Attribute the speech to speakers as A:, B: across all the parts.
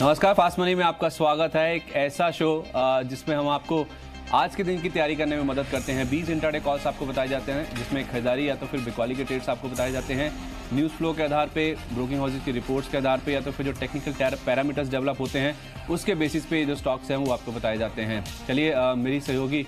A: नमस्कार, fast money में आपका स्वागत है। एक ऐसा शो जिसमें हम आपको आज के दिन की तैयारी करने में मदद करते हैं। 20 इंट्राडे कॉल्स आपको बताए जाते हैं जिसमें खरीदारी या तो फिर बिकवाली के ट्रेड्स आपको बताए जाते हैं। न्यूज़ फ्लो के आधार पे, ब्रोकिंग हाउसेज की रिपोर्ट्स के आधार पे या तो फिर जो टेक्निकल पैरामीटर्स डेवलप होते हैं उसके बेसिस पे जो स्टॉक्स हैं वो आपको बताए जाते हैं। चलिए मेरी सहयोगी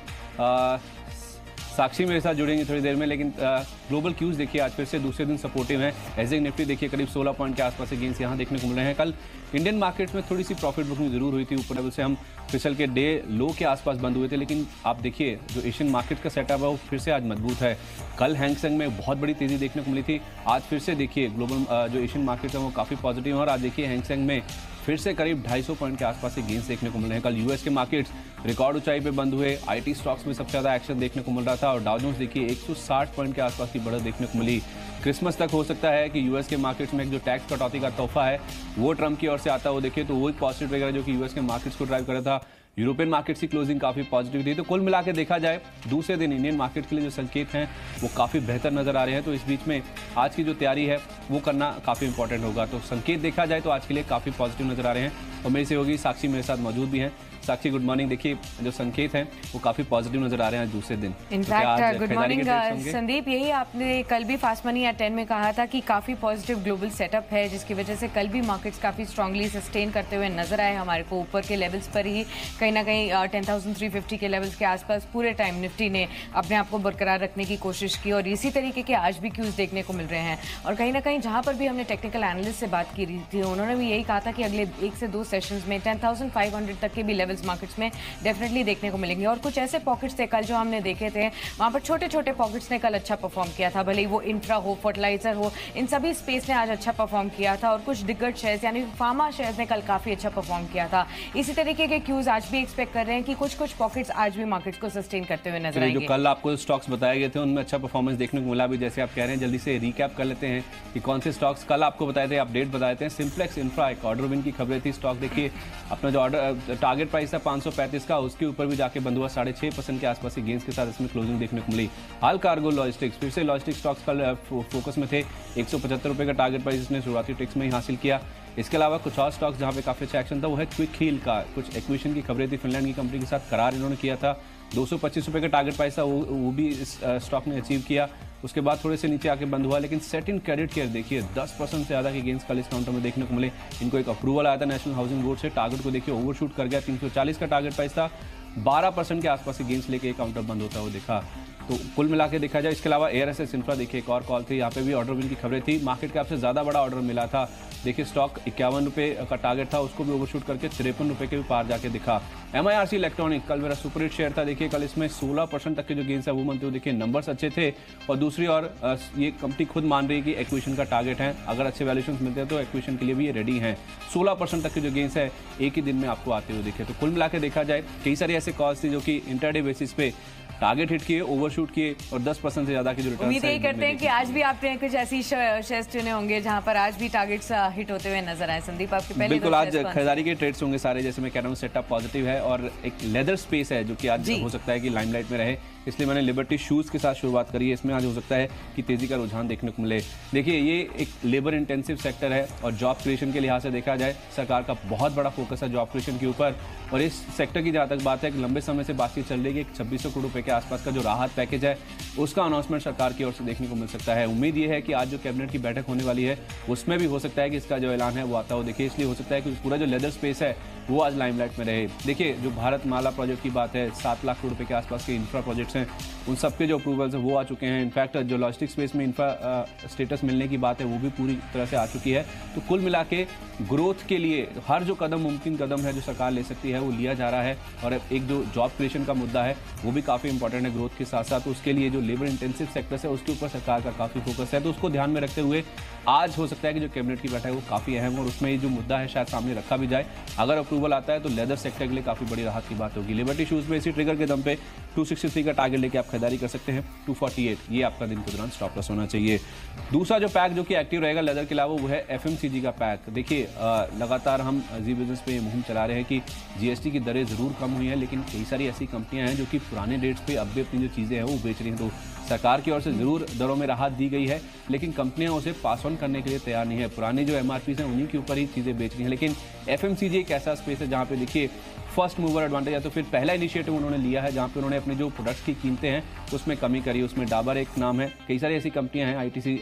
A: साक्षी मेरे साथ जुड़ेंगे थोड़ी देर में, लेकिन ग्लोबल क्यूज देखिए आज फिर से दूसरे दिन सपोर्टिव हैं। एसएक्स निफ्टी देखिए करीब 16 पॉइंट के आसपास के गेंस यहाँ देखने को मिल रहे हैं। कल इंडियन मार्केट्स में थोड़ी सी प्रॉफिट बुकिंग जरूर हुई थी, ऊपर लेवल से हम फिसल के डे लो के आसपास बंद हुए थे, लेकिन आप देखिए जो एशियन मार्केट का सेटअप है वो फिर से आज मजबूत है। कल हैंग सेंग में बहुत बड़ी तेजी देखने को मिली थी, आज फिर से देखिए ग्लोबल जो एशियन मार्केट है वो काफ़ी पॉजिटिव है और आज देखिए हैंग सेंग में फिर से करीब 250 पॉइंट के आसपास से गेंस देखने को मिल रहे हैं। कल यूएस के मार्केट्स रिकॉर्ड ऊंचाई पे बंद हुए, आईटी स्टॉक्स में सबसे ज़्यादा एक्शन देखने को मिल रहा था और डाउ जोन्स देखिए 160 पॉइंट के आसपास की बढ़त देखने को मिली। क्रिसमस तक हो सकता है कि यूएस के मार्केट्स में जो टैक्स कटौती का तोहफा है वो ट्रम्प की ओर से आता हो देखिए, तो वो एक पॉजिटिव वगैरह जो कि यूएस के मार्केट्स को ड्राइव कर रहा था। यूरोपियन मार्केट्स की क्लोजिंग काफ़ी पॉजिटिव थी। तो कुल मिला के देखा जाए दूसरे दिन इंडियन मार्केट के लिए जो संकेत हैं वो काफ़ी बेहतर नजर आ रहे हैं। तो इस बीच में आज की जो तैयारी है वो करना काफ़ी इंपॉर्टेंट होगा। तो संकेत देखा जाए तो आज के लिए काफ़ी पॉजिटिव नजर आ रहे हैं और मेरी सहयोगी साक्षी मेरे साथ मौजूद भी हैं। साक्षी, गुड मॉर्निंग। देखिए जो संकेत हैं वो काफी पॉजिटिव नजर आ रहे हैं आज दूसरे दिन।
B: इनफैक्ट गुड मॉर्निंग संदीप, यही आपने कल भी फास्ट मनी या 10 में कहा था कि काफी पॉजिटिव ग्लोबल सेटअप है, जिसकी वजह से कल भी मार्केट्स काफी स्ट्रांगली सस्टेन करते हुए नजर आए हमारे को। ऊपर के लेवल्स पर ही कहीं ना कहीं 10,350 के लेवल्स के आसपास पूरे टाइम निफ्टी ने अपने आप को बरकरार रखने की कोशिश की और इसी तरीके के आज भी क्यूज देखने को मिल रहे हैं। और कहीं ना कहीं जहां पर भी हमने टेक्निकल एनालिस्ट से बात की थी उन्होंने भी यही कहा था कि अगले 1 से 2 सेशंस में 10,500 तक के भी लेवल्स मार्केट्स में डेफिनेटली देखने को मिलेंगे। और कुछ ऐसे पॉकेट्स थे कल जो हमने देखे थे, वहां पर छोटे छोटे पॉकेट्स ने कल अच्छा परफॉर्म किया था, भले ही वो इंफ्रा हो, फर्टिलाइजर हो, इन सभी स्पेस ने आज अच्छा परफॉर्म किया था। और कुछ दिग्गज शेयर्स यानी फार्मा शेयर्स ने कल काफी अच्छा परफॉर्म किया था। इसी तरीके के क्यूज आज भी एक्सपेक्ट कर रहे हैं कि कुछ कुछ पॉकेट्स आज भी मार्केट्स को सस्टेन करते हुए नजर आएंगे।
A: जो कल आपको स्टॉक्स बताए गए थे उनमें अच्छा परफॉर्मेंस देखने को मिला भी, जैसे आप कह रहे हैं। जल्दी से रिकैप कर लेते हैं कि कौन से स्टॉक्स कल आपको बताए थे, अपडेट बताए थे। सिंप्लेक्स इंफ्रा एक ऑर्डर विन की खबरें थी। स्टॉक देखिए अपना जो ऑर्डर टारगेट प्राइस था 535 का, उसके ऊपर भी जाके बंद हुआ। 6.5% के आसपास की गेंस के साथ इसमें क्लोजिंग देखने को मिली। हाल कार्गो लॉजिस्टिक्स, फिर से लॉजिस्टिक्स स्टॉक्स कल फोकस में थे। 175 रुपये का टारगेट प्राइस इसने शुरुआती टेक्स में ही हासिल किया। इसके अलावा कुछ और स्टॉक्स जहां पे काफी अच्छा एक्शन था वो है क्विक हील का। कुछ एक्विजिशन की खबरें थी, फिनलैंड की कंपनी के साथ करार इन्होंने किया था। 225 रुपये का टारगेट प्राइस था, वो भी इस स्टॉक ने अचीव किया। उसके बाद थोड़े से नीचे आके बंद हुआ, लेकिन सेट इन क्रेडिट केयर देखिए 10% से ज़्यादा के गेंस कल इस काउंटर में देखने को मिले। इनको एक अप्रूवल आया था नेशनल हाउसिंग बोर्ड से, टारगेट को देखिए ओवरशूट कर गया। 340 का टारगेट प्राइस था, 12% के आसपास के गेंस लेके काउंटर बंद होता हुआ देखा। तो कुल मिला के देखा जाए, इसके अलावा एआरएसएस इंफ्रा देखिए एक और कॉल थी, यहाँ पे भी ऑर्डर विन की खबरें थी। मार्केट कैप से ज़्यादा बड़ा ऑर्डर मिला था। देखिए स्टॉक 51 रुपये का टारगेट था, उसको भी ओवरशूट करके 53 रुपये के भी पार जाके दिखा। MIRC इलेक्ट्रॉनिक कल मेरा सुपर हिट शेयर था। देखिए कल इसमें 16% तक के जो गेंस है वो बनते हुए देखिए, नंबर्स अच्छे थे। और दूसरी ओर ये कंपनी खुद मान रही है कि एक्विजिशन का टारगेट है, अगर अच्छे वैल्यूएशन मिलते हैं तो एक्विजिशन के लिए भी ये रेडी हैं। 16% तक के जो गेंस है एक ही दिन में आपको आते हुए दिखे। तो कुल मिला के देखा जाए कई सारी ऐसे कॉल्स थी जो कि इंटरडे बेसिस पे टारगेट हिट किए, ओवरशूट किए और 10% से ज्यादा की जो रिटर्न।
B: उम्मीद यही करते हैं कि आज भी आपने कुछ ऐसी शेयर्स चुने होंगे जहां पर आज भी टारगेट्स हिट होते हुए नजर आए। संदीप, आपके पहले
A: बिल्कुल आज खरीदारी के ट्रेड्स होंगे सारे, जैसे मैं कह रहा हूँ सेटअप पॉजिटिव है और एक लेदर स्पेस है जो कि आज हो सकता है कि लाइमलाइट में रहे, इसलिए मैंने लिबर्टी शूज के साथ शुरुआत करी है। इसमें आज हो सकता है कि तेजी का रुझान देखने को मिले। देखिए ये एक लेबर इंटेंसिव सेक्टर है और जॉब क्रिएशन के लिहाज से देखा जाए सरकार का बहुत बड़ा फोकस है जॉब क्रिएशन के ऊपर। और इस सेक्टर की जहाँ तक बात है कि लंबे समय से बातचीत चल रही है कि 2600 करोड़ रुपए के आसपास का जो राहत पैकेज है उसका अनाउंसमेंट सरकार की ओर से देखने को मिल सकता है। उम्मीद ये है कि आज जो कैबिनेट की बैठक होने वाली है उसमें भी हो सकता है कि इसका जो ऐलान है वो आता हो। देखिए इसलिए हो सकता है कि पूरा जो लेदर स्पेस है वो आज लाइमलाइट में रहे। देखिए जो भारत माला प्रोजेक्ट की बात है, 7 लाख करोड़ रुपए के आसपास के इंफ्रा प्रोजेक्ट्स हैं, उन सबके जो अप्रूवल्स हैं वो आ चुके हैं। इनफैक्ट जो लॉजिस्टिक स्पेस में इंफ्रा स्टेटस मिलने की बात है वो भी पूरी तरह से आ चुकी है। तो कुल मिला के ग्रोथ के लिए हर जो कदम मुमकिन कदम है जो सरकार ले सकती है वो लिया जा रहा है। और एक जो जॉब क्रिएशन का मुद्दा है वो भी काफ़ी इंपॉर्टेंट है ग्रोथ के साथ साथ। उसके लिए जो लेबर इंटेंसिव सेक्टर्स है उसके ऊपर सरकार का काफ़ी फोकस है। तो उसको ध्यान में रखते हुए आज हो सकता है कि जो कैबिनेट की बैठक है वो काफ़ी अहम और उसमें ये जो मुद्दा है शायद सामने रखा भी जाए। अगर अप्रूवल अप्रूवल आता है तो लेदर सेक्टर के लिए काफ़ी बड़ी राहत की बात होगी। लिबर्टी शूज़ में इसी ट्रिगर के दम पे 263 का टारगेट लेके आप खरीदारी कर सकते हैं। 248 ये आपका दिन के दौरान स्टॉप लॉस होना चाहिए। दूसरा जो पैक जो कि एक्टिव रहेगा लेदर के अलावा वो है FMCG का पैक। देखिए लगातार हम जी बिजनेस पे मुहिम चला रहे हैं कि GST की दरें ज़रूर कम हुई हैं, लेकिन कई सारी ऐसी कंपनियां हैं जो कि पुराने डेट्स पे अब भी अपनी जो चीज़ें हैं वो बेच रही हैं। तो सरकार की ओर से ज़रूर दरों में राहत दी गई है, लेकिन कंपनियां उसे पास ऑन करने के लिए तैयार नहीं है। पुरानी जो MRPs हैं उन्हीं के ऊपर ही चीज़ें बेच रही हैं। लेकिन FMCG एक ऐसा स्पेस है जहाँ पे देखिए फर्स्ट मूवर एडवांटेज या तो फिर पहला इनिशिएटिव उन्होंने लिया है जहाँ पे उन्होंने अपने जो प्रोडक्ट्स की कीमतें हैं उसमें कमी करी। उसमें डाबर एक नाम है, कई सारी ऐसी कंपनियां हैं ITC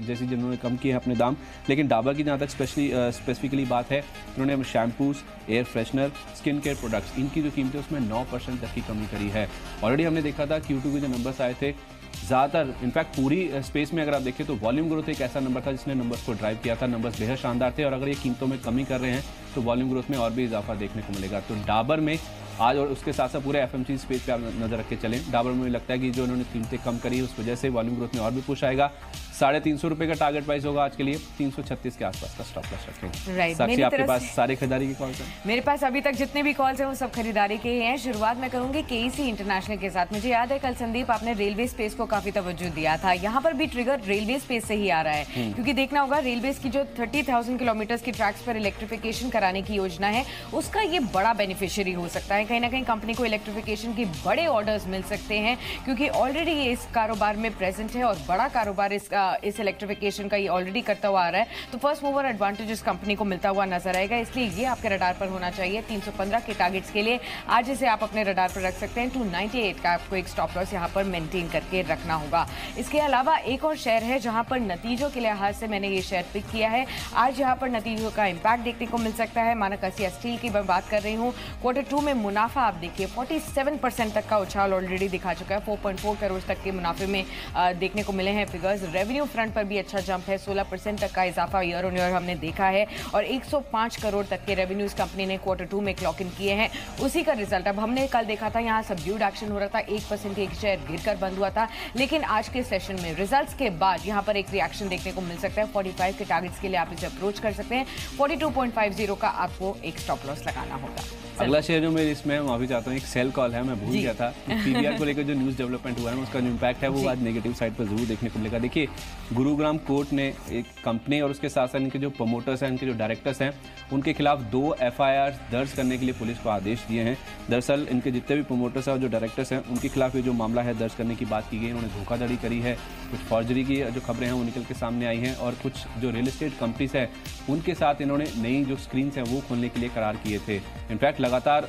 A: जैसी जिन्होंने कम किए हैं अपने दाम, लेकिन डाबर की जहाँ तक स्पेसिफिकली बात है उन्होंने shampoos, air freshener, skin care products इनकी जो कीमतें उसमें 9% तक की कमी करी है। ऑलरेडी हमने देखा था Q2 के जो नंबर्स आए थे ज़्यादातर इनफैक्ट पूरी स्पेस में अगर आप देखें तो वॉल्यूम ग्रोथ एक ऐसा नंबर था जिसने नंबर्स को ड्राइव किया था। नंबर्स बेहद शानदार थे और अगर ये कीमतों में कमी कर रहे हैं तो वॉल्यूम ग्रोथ में और भी इजाफा देखने को मिलेगा। तो डाबर में आज और उसके साथ साथ पूरे FMCG स्पेस पे आप नजर रख के चलें। डाबर में लगता है कि जो उन्होंने कीमतें कम करी उस वजह से वॉल्यूम ग्रोथ में और भी पुश आएगा। 350 रुपए का टारगेट प्राइस होगा आज के लिए, 336 के आसपास का स्टॉप लॉस रखें।
B: राइट,
A: साक्षी आपके पास सारे खरीदारी के कॉल्स हैं?
B: मेरे पास अभी तक जितने भी कॉल्स हैं वो सब खरीदारी के ही हैं। शुरुआत मैं करूंगी KEC इंटरनेशनल के साथ। मुझे याद है कल संदीप आपने रेलवे स्पेस को काफी तवज्जो दिया था, यहाँ पर भी ट्रिगर रेलवे स्पेस से ही आ रहा है, क्योंकि देखना होगा रेलवे की जो 30,000 किलोमीटर की ट्रैक्स पर इलेक्ट्रिफिकेशन कराने की योजना है उसका ये बड़ा बेनिफिशियरी हो सकता है। कहीं ना कहीं कंपनी को इलेक्ट्रिफिकेशन के बड़े ऑर्डर्स मिल सकते हैं, क्योंकि ऑलरेडी ये इस कारोबार में प्रेजेंट है और बड़ा कारोबार इस इलेक्ट्रिफिकेशन का ये ऑलरेडी करता हुआ आ रहा है। तो फर्स्ट मूवर एडवांटेज इस कंपनी को मिलता हुआ नजर आएगा, इसलिए ये आपके रडार पर होना चाहिए। 315 के टारगेट्स के लिए आज इसे आप अपने रडार पर रख सकते हैं। 298 का आपको एक स्टॉप लॉस यहाँ पर मेंटेन करके रखना होगा। इसके अलावा एक और शेयर है जहां पर नतीजों के लिहाज से मैंने ये शेयर पिक किया है। आज यहाँ पर नतीजों का इंपैक्ट देखने को मिल सकता है। मानक आसिया स्टील की मैं बात कर रही हूँ। Q2 में मुनाफा आप देखिए 47% तक का उछाल ऑलरेडी दिखा चुका है। 4.4 करोड़ तक के मुनाफे में देखने को मिले हैं फिगर्स। रेवेन्यू फ्रंट पर भी अच्छा जंप है, 16% तक का इजाफा ईयर ऑन ईयर हमने देखा है और 105 करोड़ तक के रेवेन्यू इस कंपनी ने Q2 में क्लॉक इन किए हैं। उसी का रिजल्ट अब हमने कल देखा था, यहाँ सबड्यूड एक्शन हो रहा था, 1% एक शेयर गिरकर बंद हुआ था, लेकिन आज के सेशन में रिजल्ट्स के बाद यहाँ पर एक रिएक्शन देखने को मिल सकता है। 45 के टारगेट्स के लिए आप इसे अप्रोच कर सकते हैं। 42.50 का आपको एक स्टॉप लॉस लगाना होगा।
A: अगला शेयर जो मेरी इसमें माफी चाहता हूँ, एक सेल कॉल है, मैं भूल गया था। PVR को लेकर जो न्यूज़ डेवलपमेंट हुआ है उसका जो इम्पैक्ट है वो आज नेगेटिव साइड पर जरूर देखने को मिलेगा। देखिए गुरुग्राम कोर्ट ने एक कंपनी और उसके साथ साथ इनके जो प्रमोटर्स हैं, इनके जो डायरेक्टर्स हैं, उनके खिलाफ 2 FIR दर्ज करने के लिए पुलिस को आदेश दिए हैं। दरअसल इनके जितने भी प्रमोटर्स हैं और जो डायरेक्टर्स हैं उनके खिलाफ ये जो मामला है दर्ज करने की बात की गई। उन्होंने धोखाधड़ी करी है, कुछ फॉर्जरी की जो खबरें हैं वो निकल के सामने आई हैं और कुछ जो रियल एस्टेट कंपनीज हैं उनके साथ इन्होंने नई जो स्क्रीन्स हैं वो खोलने के लिए करार किए थे। इनफैक्ट लगातार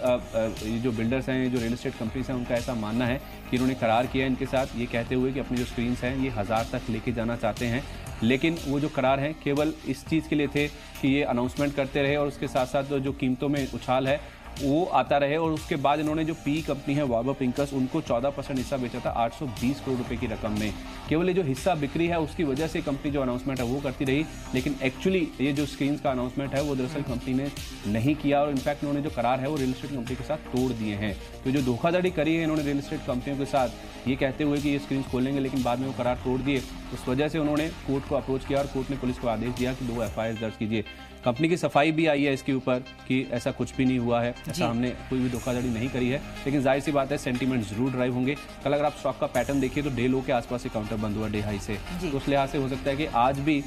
A: ये जो बिल्डर्स हैं, जो रियल एस्टेट कंपनीज हैं, उनका ऐसा मानना है कि इन्होंने करार किया इनके साथ, ये कहते हुए कि अपनी जो स्क्रीन्स हैं ये 1000 तक लेके जाना चाहते हैं। लेकिन वो जो करार हैं केवल इस चीज़ के लिए थे कि ये अनाउंसमेंट करते रहे और उसके साथ साथ जो कीमतों में उछाल है वो आता रहे। और उसके बाद इन्होंने जो PE कंपनी है वार्बर पिंकस, उनको 14% हिस्सा बेचा था 820 करोड़ रुपए की रकम में। केवल ये जो हिस्सा बिक्री है उसकी वजह से कंपनी जो अनाउंसमेंट है वो करती रही, लेकिन एक्चुअली ये जो स्क्रीन्स का अनाउंसमेंट है वो दरअसल कंपनी ने नहीं किया और इनफैक्ट उन्होंने जो करार है वो रियल एस्टेट कंपनी के साथ तोड़ दिए हैं। तो जो धोखाधड़ी करी है इन्होंने रियल एस्टेट कंपनियों के साथ ये कहते हुए कि ये स्क्रीन खोलेंगे, लेकिन बाद में वो करार तोड़ दिए, उस वजह से उन्होंने कोर्ट को अप्रोच किया और कोर्ट ने पुलिस को आदेश दिया कि 2 FIR दर्ज कीजिए। कंपनी की सफाई भी आई है इसके ऊपर कि ऐसा कुछ भी नहीं हुआ है, ऐसा हमने कोई भी धोखाधड़ी नहीं करी है, लेकिन जाहिर सी बात है सेंटीमेंट जरूर ड्राइव होंगे। कल अगर आप स्टॉक का पैटर्न देखिए तो डे लो के आसपास से काउंटर बंद हुआ, डे हाई से, तो उस लिहाज से हो सकता है कि आज भी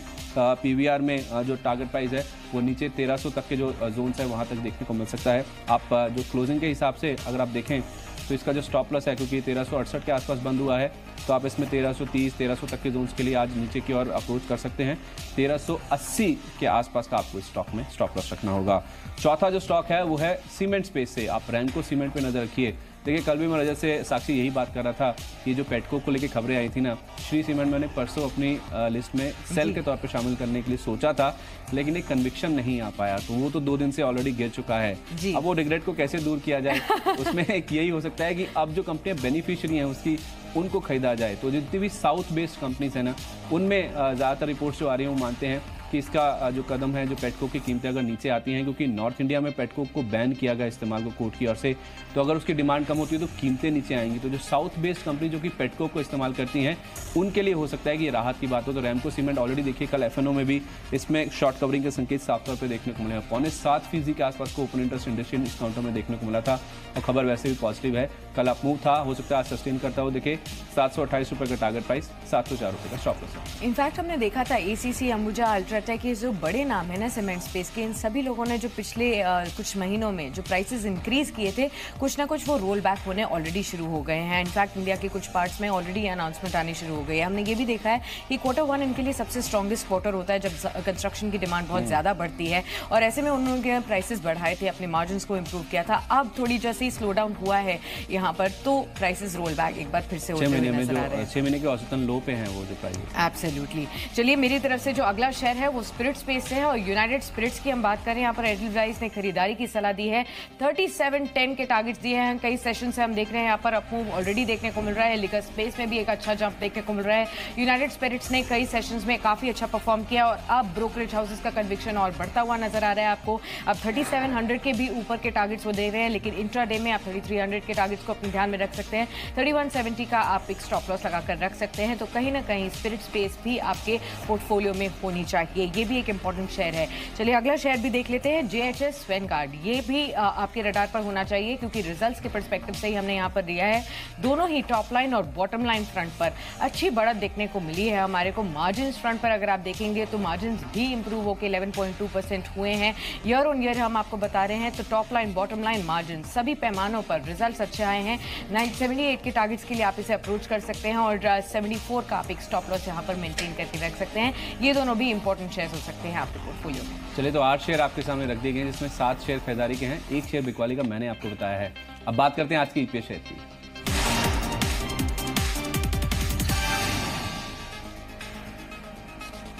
A: PVR में जो टारगेट प्राइस है वो नीचे 1300 तक के जो जोन्स है वहाँ तक देखने को मिल सकता है। आप जो क्लोजिंग के हिसाब से अगर आप देखें तो इसका जो स्टॉप लॉस है, क्योंकि 1368 के आसपास बंद हुआ है, तो आप इसमें 1330, 1300 तक के जोन्स के लिए आज नीचे की ओर अप्रोच कर सकते हैं। 1380 के आसपास का आपको स्टॉक में स्टॉप लॉस रखना होगा। चौथा जो स्टॉक है वो है सीमेंट स्पेस से। आप रैंको सीमेंट पे नजर रखिए। देखिए कल भी मैं रजत से साक्षी यही बात कर रहा था, ये जो पेटको को लेके खबरें आई थी ना, श्री सीमेंट मैंने परसों अपनी लिस्ट में सेल के तौर पे शामिल करने के लिए सोचा था, लेकिन एक कन्विक्शन नहीं आ पाया, तो वो तो 2 दिन से ऑलरेडी गिर चुका है। अब वो रिग्रेट को कैसे दूर किया जाए उसमें एक यही हो सकता है कि अब जो कंपनियां बेनिफिशियरी हैं उसकी, उनको खरीदा जाए। तो जितनी भी साउथ बेस्ड कंपनीज है ना, उनमें ज़्यादातर रिपोर्ट्स जो आ रही हैं वो मानते हैं कि इसका जो कदम है, जो पेटकोक की कीमतें अगर नीचे आती हैं, क्योंकि नॉर्थ इंडिया में पेटकोक को बैन किया गया इस्तेमाल को कोर्ट की ओर से, तो अगर उसकी डिमांड कम होती है तो कीमतें नीचे आएंगी। तो जो साउथ बेस्ड कंपनी जो कि पेटकोक को इस्तेमाल करती हैं, उनके लिए हो सकता है कि ये राहत की बात हो। तो रैमको सीमेंट ऑलरेडी देखिए कल एफएनओ में भी इसमें शॉर्ट कवरिंग के संकेत साफ तौर पर देखने को मिले हैं। 6.25% के आसपास को ओपन इंटरेस्ट इंडस्ट्रियल डिस्काउंटर में देखने को मिला था और खबर वैसे भी पॉजिटिव है। कल अप मूव था, हो सकता है आज सस्टेन करता हो। देखिए 728 रुपये का टारगेट प्राइस, 704 रुपये का स्टॉप लॉस।
B: इनफैक्ट हमने देखा था एसीसी, अंबुजा, अल्ट्राटेक, ये जो बड़े नाम है ना सीमेंट स्पेस के, इन सभी लोगों ने जो पिछले कुछ महीनों में जो प्राइसेस इंक्रीज किए थे, कुछ ना कुछ वो रोल बैक होने ऑलरेडी शुरू हो गए हैं। इनफैक्ट इंडिया के कुछ पार्ट्स में ऑलरेडी अनाउंसमेंट आनी शुरू हो गई है। हमने ये भी देखा है कि Q1 इनके लिए सबसे स्ट्रॉन्गेस्ट क्वार्टर होता है जब कंस्ट्रक्शन की डिमांड बहुत ज़्यादा बढ़ती है, और ऐसे में उन्होंने प्राइसेस बढ़ाए थे, अपने मार्जिन को इम्प्रूव किया था। अब थोड़ी जैसे ही स्लो डाउन हुआ है यहाँ पर, तो प्राइसेस रोल बैक एक बार फिर से होते हुए नजर आ रहे हैं।
A: 6 महीने के औसतन लो पे हैं वो जो प्राइस।
B: एब्सोल्युटली। चलिए, मेरी तरफ से जो अगला शेयर है वो स्पिरिट स्पेस से है, और यूनाइटेड स्पिरिट्स की हम बात करें, यहाँ पर एडलवाइस ने खरीदारी की सलाह दी है। 37.10 के टारगेट्स दिए हैं। कई सेशन से हम देख रहे हैं यहाँ पर अपमूव ऑलरेडी देखने को मिल रहा है। लिकर स्पेस में भी एक अच्छा जंप देखने को मिल रहा है। यूनाइटेड स्पिरिट्स ने कई सेशंस में काफी अच्छा परफॉर्म किया, और अब ब्रोकरेज हाउसेस का कन्विक्शन और बढ़ता हुआ नजर आ रहा है आपको। अब 3700 के भी ऊपर के टारगेट्स वो दे रहे हैं, लेकिन इंट्राडे में आप 3300 के टारगेट्स को अपने ध्यान में रख सकते हैं। 3170 का आप एक स्टॉप लॉस लगाकर रख सकते हैं। तो कहीं ना कहीं स्पिरिट स्पेस भी आपके पोर्टफोलियो में होनी चाहिए, ये भी एक इंपॉर्टेंट शेयर है। चलिए अगला शेयर भी देख लेते हैं, JHS वैनगार्ड। ये भी आपके रडार पर होना चाहिए, क्योंकि रिजल्ट्स के पर्सपेक्टिव से ही हमने यहाँ पर दिया है। दोनों ही टॉप लाइन और बॉटम लाइन फ्रंट पर अच्छी बढ़त देखने को मिली है हमारे को। मार्जिन फ्रंट पर अगर आप देखेंगे तो मार्जिन भी इंप्रूव होकर 11.2% हुए हैं ईयर ऑन ईयर। हम आपको बता रहे हैं तो top line, bottom line, margin सभी पैमानों पर रिजल्ट्स अच्छे आए हैं। 78 के टारगेट्स के लिए आप इसे अप्रोच कर सकते हैं, और 74 का आप एक स्टॉप लॉस यहाँ पर मेंटेन करके रख सकते हैं। ये दोनों भी इंपॉर्टेंट शेयर हो सकते हैं आपके पोर्टफोलियो में।
A: चलिए, तो 8 शेयर आपके सामने रख दिए गए, जिसमें 7 शेयर खरीदारी के हैं, 1 शेयर बिकवाली का मैंने आपको बताया है। अब बात करते हैं आज की EPS शेयर की।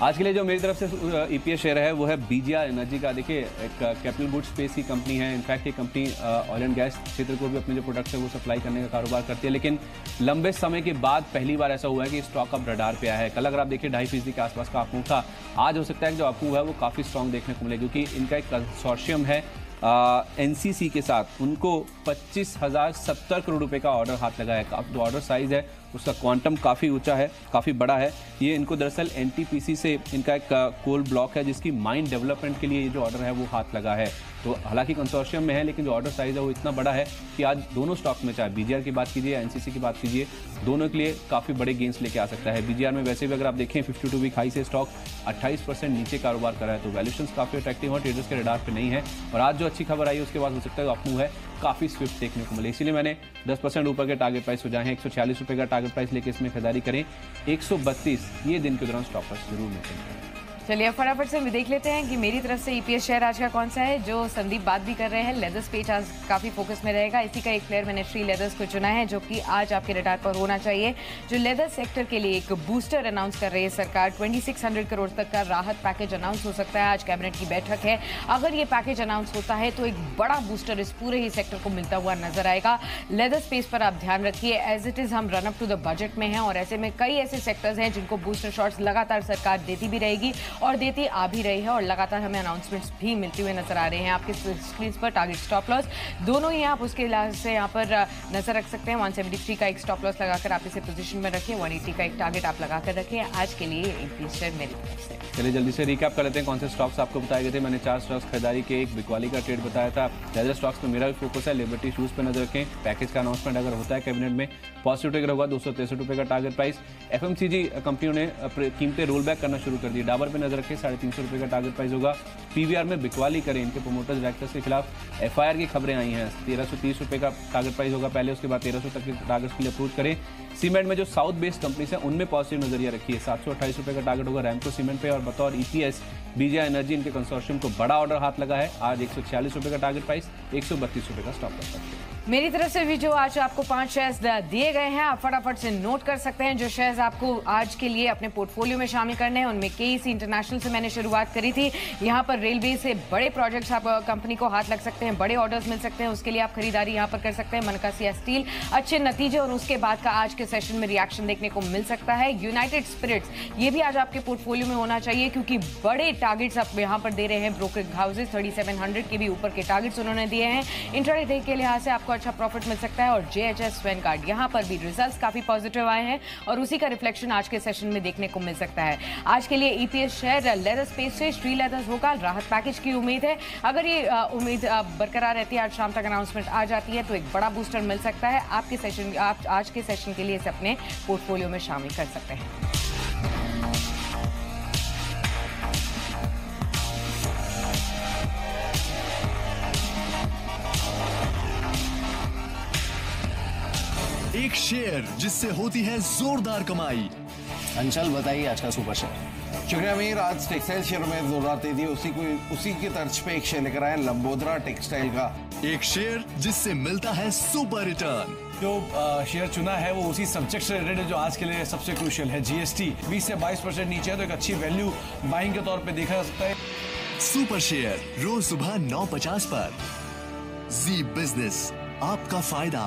A: आज के लिए जो मेरी तरफ से EPS शेयर है वो है BGR एनर्जी का। देखिए, एक कैपिटल गुड्स स्पेस की कंपनी है। इनफैक्ट ये कंपनी ऑयल एंड गैस क्षेत्र को भी अपने जो प्रोडक्ट्स है वो सप्लाई करने का कारोबार करती है, लेकिन लंबे समय के बाद पहली बार ऐसा हुआ है कि स्टॉक अब रडार पे आया है। कल अगर आप देखिए 2.5% के आसपास का अप मूव था। आज हो सकता है कि जो अप मूव है वो काफ़ी स्ट्रॉन्ग देखने को मिले, क्योंकि इनका एक कंसोर्शियम है NCC के साथ। उनको 25,070 करोड़ रुपए का ऑर्डर हाथ लगा है। जो ऑर्डर साइज है उसका क्वांटम काफ़ी ऊंचा है, काफ़ी बड़ा है। ये इनको दरअसल NTPC से इनका एक कोल ब्लॉक है, जिसकी माइन डेवलपमेंट के लिए ये जो ऑर्डर है वो हाथ लगा है। तो हालांकि कंसोर्शियम में है, लेकिन जो ऑर्डर साइज है वो इतना बड़ा है कि आज दोनों स्टॉक में, चाहे BGR की बात कीजिए या NCC की बात कीजिए, दोनों के लिए काफ़ी बड़े गेंस लेके आ सकता है। BGR में वैसे भी अगर आप देखें 52 वीक हाई से स्टॉक 28% नीचे कारोबार कर रहा है, तो वैल्यूएशंस काफ़ी अट्रैक्टिव है, ट्रेडर्स के रडार पे नहीं है। और आज जो अच्छी खबर आई है उसके बाद हो सकता है अप मूव है काफ़ी स्विफ्ट देखने को मिले, इसीलिए मैंने 10% ऊपर के टारगेट प्राइस हो जाए हैं। 146 रुपये का टारगेट प्राइस लेके इसमें खरीदारी करें। 132 ये दिन के दौरान स्टॉप लॉस जरूर मेंटेन करें।
B: चलिए फटाफट से देख लेते हैं कि मेरी तरफ से EPS शेयर आज का कौन सा है, जो संदीप बात भी कर रहे हैं। लेदर्स पेज आज काफ़ी फोकस में रहेगा। इसी का एक प्लेयर मैंने श्री लेदर्स को चुना है, जो कि आज आपके रडार पर होना चाहिए। जो लेदर सेक्टर के लिए एक बूस्टर अनाउंस कर रही है सरकार। 2600 करोड़ तक का राहत पैकेज अनाउंस हो सकता है। आज कैबिनेट की बैठक है। अगर ये पैकेज अनाउंस होता है तो एक बड़ा बूस्टर इस पूरे ही सेक्टर को मिलता हुआ नजर आएगा। लेदर स्पेस पर आप ध्यान रखिए, एज इट इज हम run up to the budget में हैं, और ऐसे में कई ऐसे सेक्टर्स हैं जिनको बूस्टर शॉट्स लगातार सरकार देती भी रहेगी और देती भी रही है, और लगातार हमें अनाउंसमेंट्स भी मिलते हुए नजर आ रहे हैं आपके स्क्रीन पर। टारगेट स्टॉप लॉस दोनों ही आप उसके लिहाज से यहाँ पर नजर रख सकते हैं। 173 का एक स्टॉप लॉस लगाकर आप इसे पोजीशन में रखें। 180 का एक टारगेट आप लगाकर रखें। आज के लिए EPS शेयर मेरी तरफ से।
A: चलिए जल्दी से रिकैप कर लेते हैं कौन से स्टॉक्स आपको बताए गए थे। मैंने 4 स्टॉक्स खरीदारी के, एक बिकवाली का ट्रेड बताया था। लेदर स्टॉक्स में मेरा भी फोकस है। लिबर्टी शूज पर नजर रखें। पैकेज का अनाउंसमेंट अगर होता है कैबिनेट में, पॉजिटिव ट्रिगर होगा। 263 रुपये का टारगेट प्राइस। FMCG कंपनियों ने कीमतें रोल बैक करना शुरू कर दी। डाबर पर नजर रखें, 350 रुपये का टारगेट प्राइस होगा। PVR में बिकवाली करें। इनके प्रोमोटर्स डायरेक्टर्स के खिलाफ FIR की खबरें आई हैं। 1330 रुपये का टारगेट प्राइस होगा पहले, उसके बाद 1300 तक के टारगेट्स के लिए अप्रोच करें। सीमेंट में जो साउथ बेस्ड कंपनीज हैं उनमें पॉजिटिव नजरिया रखिए। 728 रुपये का टारगेट होगा रैमको सीमेंट पे। और बतौर EPS BGR एनर्जी इनके कंसोर्शियम को बड़ा ऑर्डर हाथ लगा है। आज 146 रुपये का टारगेट प्राइस, 132 रुपये का स्टॉप लॉस।
B: मेरी तरफ से भी जो आज आपको 5 शेयर्स दिए गए हैं, आप फटाफट से नोट कर सकते हैं। जो शेयर्स आपको आज के लिए अपने पोर्टफोलियो में शामिल करने हैं, उनमें केईसी इंटरनेशनल से मैंने शुरुआत करी थी। यहाँ पर रेलवे से बड़े प्रोजेक्ट्स आप कंपनी को हाथ लग सकते हैं, बड़े ऑर्डर्स मिल सकते हैं, उसके लिए आप खरीदारी यहाँ पर कर सकते हैं। मनकासिया स्टील अच्छे नतीजे और उसके बाद का आज के सेशन में रिएक्शन देखने को मिल सकता है। यूनाइटेड स्पिरिट्स, ये भी आज आपके पोर्टफोलियो में होना चाहिए क्योंकि बड़े टारगेट्स आप यहाँ पर दे रहे हैं। ब्रोकरेज हाउसेज 3700 के भी ऊपर के टारगेट्स उन्होंने दिए हैं। इंट्राडे के लिहाज से आपको अच्छा प्रॉफिट मिल सकता है। और JHS Vanguard, यहाँ पर भी रिजल्ट्स काफी पॉजिटिव आए हैं और उसी का रिफ्लेक्शन आज के सेशन में देखने को मिल सकता है। आज के लिए EPS शेयर लेदर स्पेस से श्री लेदर्स होगा, राहत पैकेज की उम्मीद है। अगर ये उम्मीद बरकरार रहती है, आज शाम तक अनाउंसमेंट आ जाती है तो एक बड़ा बूस्टर मिल सकता है आपके सेशन। आप आज के सेशन के लिए इसे अपने पोर्टफोलियो में शामिल कर सकते हैं।
C: एक शेयर जिससे होती है जोरदार कमाई।
D: अंचल बताइए आज का सुपर शेयर।
E: शुक्रिया अमीर। आज टेक्सटाइल शेयर में जोरदार तेजी, उसी की तर्ज पे एक शेयर लेकर आए लंबोदरा टेक्सटाइल का।
C: एक शेयर जिससे मिलता है सुपर रिटर्न।
D: जो शेयर चुना है वो उसी सब्जेक्ट से रिलेटेड जो आज के लिए सबसे क्रूशियल है। GST 20 से 22% नीचे है तो एक अच्छी वैल्यू बाइंग के तौर पे देखा जा सकता है।
C: सुपर शेयर रोज सुबह 9:50 पर। जी बिजनेस, आपका फायदा।